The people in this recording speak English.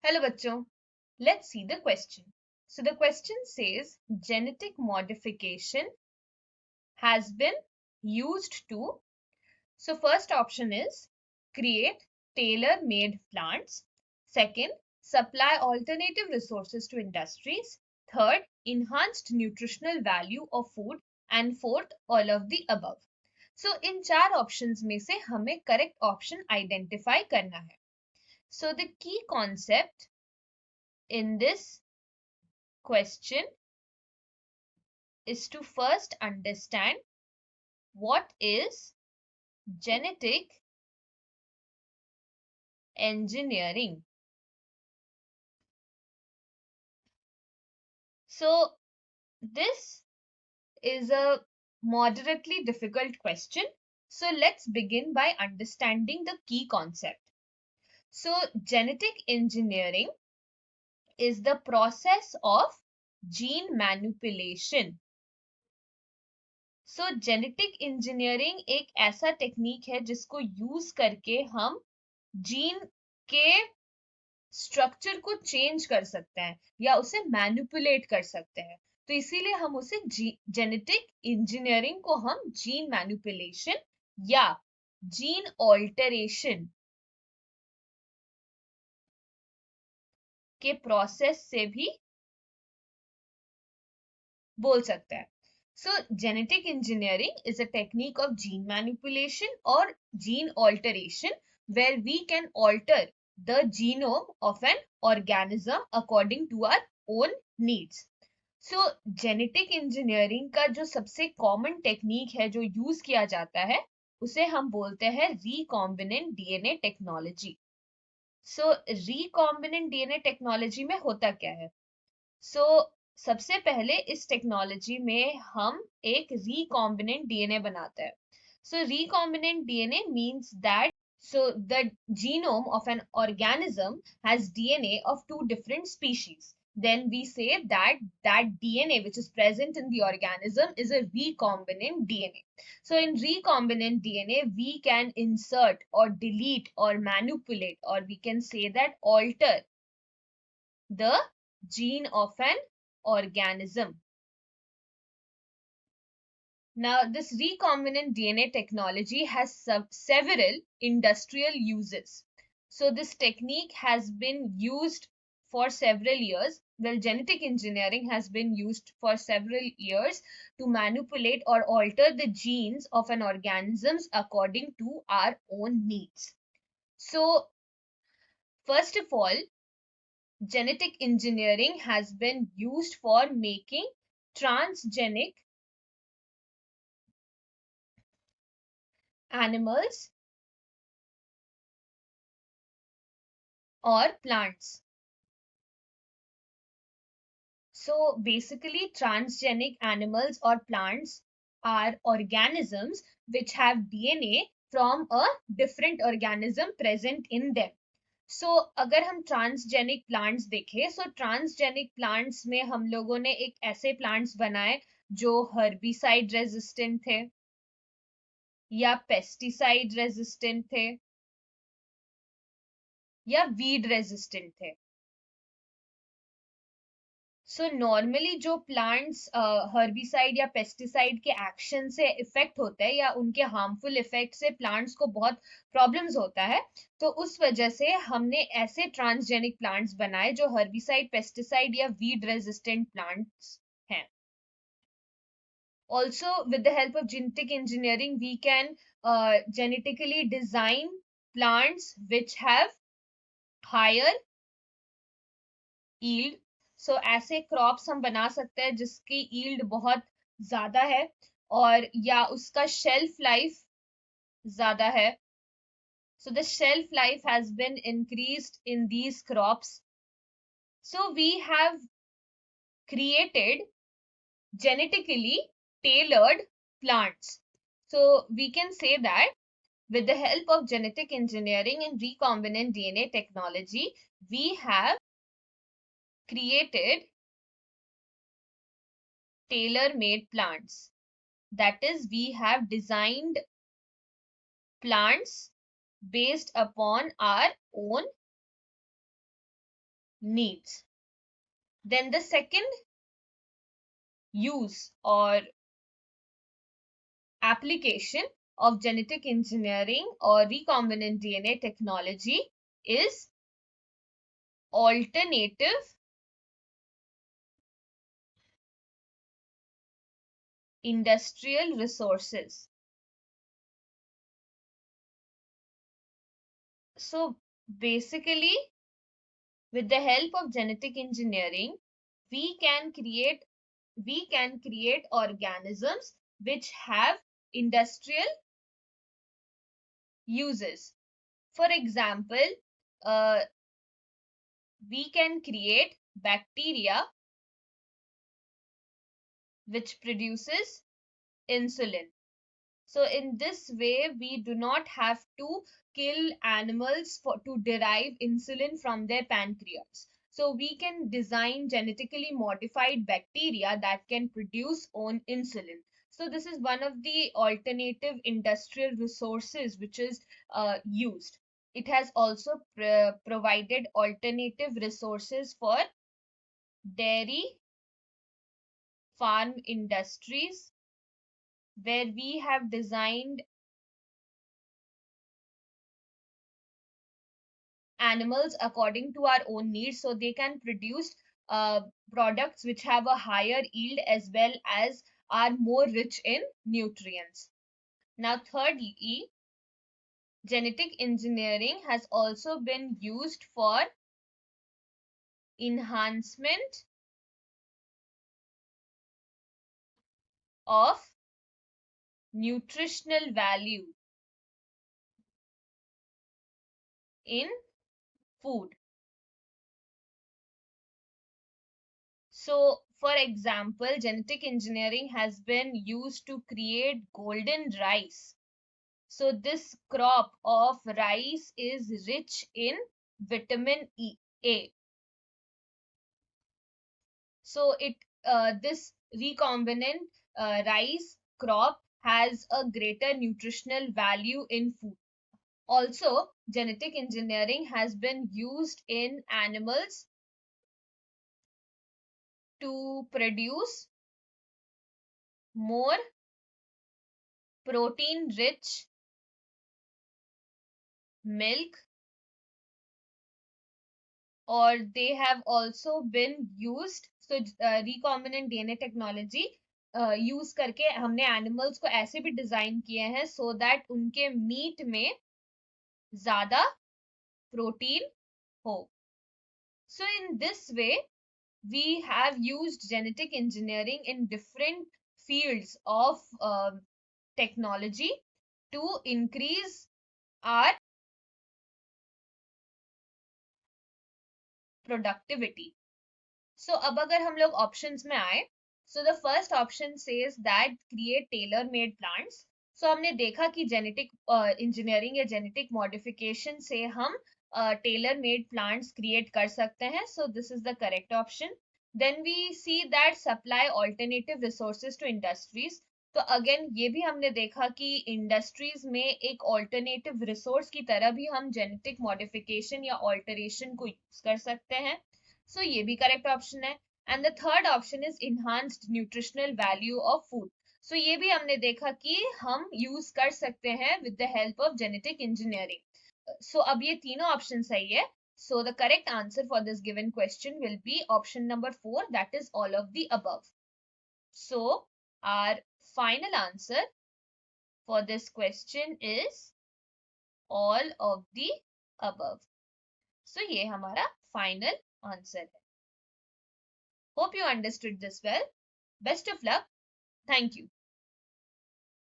Hello bachcho, let's see the question. So the question says genetic modification has been used to. So first option is create tailor-made plants. Second, supply alternative resources to industries. Third, enhanced nutritional value of food. And fourth, all of the above. So इन चार options में से हमें correct option identify करना है. So the key concept in this question is to first understand what is genetic engineering. So this is a moderately difficult question. So let's begin by understanding the key concept. So genetic engineering is the process of gene manipulation. So genetic engineering एक ऐसा technique है जिसको use करके हम gene के structure को change कर सकते हैं या उसे मैनिपुलेट कर सकते हैं. तो इसीलिए हम उसे जेनेटिक इंजीनियरिंग को हम जीन मैनिपुलेशन या जीन ऑल्टरेशन के प्रोसेस से भी बोल सकते हैं. So genetic engineering is a technique of gene manipulation or gene alteration where we can alter the genome of an organism according to our own needs. So genetic engineering का जो सबसे common technique है जो use किया जाता है उसे हम बोलते हैं recombinant DNA technology. So recombinant DNA technology में होता क्या है? So सबसे पहले इस टेक्नोलॉजी में हम एक रिकॉम्बिनेंट डीएनए बनाते हैं. So recombinant DNA means that the genome of an organism has DNA of two different species. Then we say that DNA which is present in the organism is a recombinant DNA. So in recombinant DNA, we can insert or delete or manipulate, or we can say that alter the gene of an organism. Now, this recombinant DNA technology has several industrial uses. So, this technique has been used for several years. Well, genetic engineering has been used for several years to manipulate or alter the genes of an organism according to our own needs. So, first of all, genetic engineering has been used for making transgenic animals or plants. So basically, transgenic animals or plants are organisms which have DNA from a different organism present in them. So अगर हम transgenic plants देखें, so transgenic plants में हम लोगों ने एक ऐसे plants बनाए जो herbicide resistant थे या pesticide resistant थे या weed resistant थे. सो नॉर्मली जो प्लांट्स हर्बिसाइड या पेस्टिसाइड के एक्शन से इफेक्ट होते हैं या उनके हार्मफुल इफेक्ट से प्लांट्स को बहुत प्रॉब्लम्स होता है, तो उस वजह से हमने ऐसे ट्रांसजेनिक प्लांट्स बनाए जो हर्बिसाइड, पेस्टिसाइड या वीड रेजिस्टेंट प्लांट्स हैं. Also, with the help of genetic engineering, we can genetically design plants which have higher yield. सो ऐसे क्रॉप्स हम बना सकते हैं जिसकी यील्ड बहुत ज्यादा है और या उसका शेल्फ लाइफ ज्यादा है. So the shelf life has been increased in these crops. So we have created genetically tailored plants. So we can say that with the help of genetic engineering and recombinant DNA technology, we have created tailor-made plants. That is, we have designed plants based upon our own needs. Then the second use or application of genetic engineering or recombinant DNA technology is alternative industrial resources. So basically, with the help of genetic engineering, we can create organisms which have industrial uses. For example, uh, we can create bacteria which produces insulin. So in this way, we do not have to kill animals to derive insulin from their pancreas. So we can design genetically modified bacteria that can produce own insulin. So this is one of the alternative industrial resources which is used. It has also provided alternative resources for dairy farm industries, where we have designed animals according to our own needs so they can produce products which have a higher yield as well as are more rich in nutrients. Now, thirdly, genetic engineering has also been used for enhancement of nutritional value in food. So, for example, genetic engineering has been used to create golden rice. So this crop of rice is rich in vitamin A. So this recombinant rice crop has a greater nutritional value in food. Also, genetic engineering has been used in animals to produce more protein rich milk, or they have also been used. So recombinant DNA technology use करके हमने animals को ऐसे भी design किए हैं so that उनके meet में ज्यादा प्रोटीन हो. So in this way, we have used genetic engineering in different fields of technology to increase our productivity. So अब अगर हम लोग ऑप्शंस में आए, so the first option says that create tailor made plants. So हमने देखा कि genetic engineering या जेनेटिक मॉडिफिकेशन से हम टेलर मेड प्लांट्स क्रिएट कर सकते हैं. So this is the correct option. Then we see that supply alternative resources to industries. तो अगेन ये भी हमने देखा कि इंडस्ट्रीज में एक ऑल्टरनेटिव रिसोर्स की तरह भी हम जेनेटिक मॉडिफिकेशन या ऑल्टरेशन को यूज कर सकते हैं. सो ये भी करेक्ट ऑप्शन है. And the third option is enhanced nutritional value of food. So ये भी हमने देखा कि हम यूज कर सकते हैं with the help of genetic engineering. So अब ये तीनों ऑप्शन सही है. So the correct answer for this given question will be option number 4, that is all of the above. So our final answer for this question is all of the above. So ये हमारा final answer है. Hope you understood this well. Best of luck. Thank you.